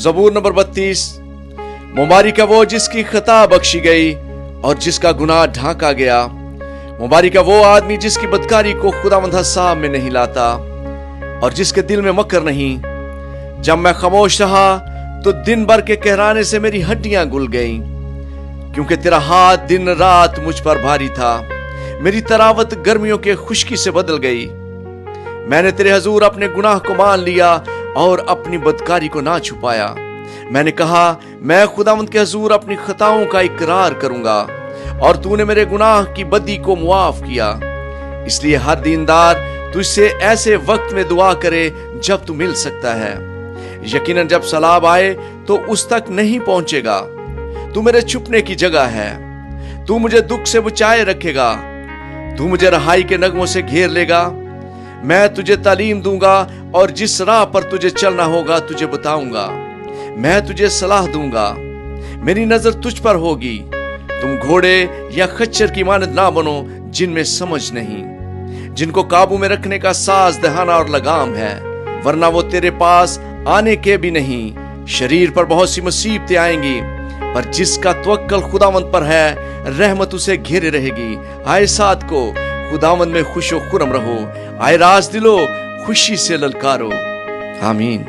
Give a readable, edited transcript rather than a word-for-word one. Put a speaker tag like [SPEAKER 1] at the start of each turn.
[SPEAKER 1] ज़बूर number 32। मुबारक है वो जिसकी खता बख्शी गई और जिसका गुनाह ढांका गया। मुबारक है वो आदमी जिसकी बदकारी को खुदावंद हिसाब में नहीं लाता और जिसके दिल में मकर नहीं। जब मैं खामोश रहा तो दिन भर के कहराने से मेरी हड्डियां गुल गईं, क्योंकि तेरा हाथ दिन रात मुझ पर भारी था। मेरी तरावत गर्मियों के खुश्की से बदल गई। मैंने तेरे हजूर अपने गुनाह को मान लिया और अपनी बदकारी को ना छुपाया। मैंने कहा, मैं खुदावंद के हजूर अपनी खताओं का इकरार करूंगा और तूने मेरे गुनाह की बदी को मुआफ किया। इसलिए हर दीनदार तुझसे ऐसे वक्त में दुआ करे जब तू मिल सकता है। यकीनन जब सलाब आए तो उस तक नहीं पहुंचेगा। तू मेरे छुपने की जगह है। तू मुझे दुख से बचाए रखेगा। तू मुझे रहाई के नगमों से घेर लेगा। मैं तुझे तालीम दूंगा और जिस राह पर तुझे चलना होगा तुझे बताऊंगा। मैं तुझे सलाह दूंगा। मेरी नजर तुझ पर होगी। तुम घोड़े या खच्चर की मानद ना बनो जिनमें समझ नहीं, जिनको काबू में रखने का साज दहाना और लगाम है, वरना वो तेरे पास आने के भी नहीं। शरीर पर बहुत सी मुसीबतें आएंगी, पर जिसका तवक्कल खुदावंद पर है, रहमत उसे घेरे रहेगी। आए साथ को खुदावंद में खुशो खुरम रहो। आए राज दिलो खुशी से ललकारो। आमीन।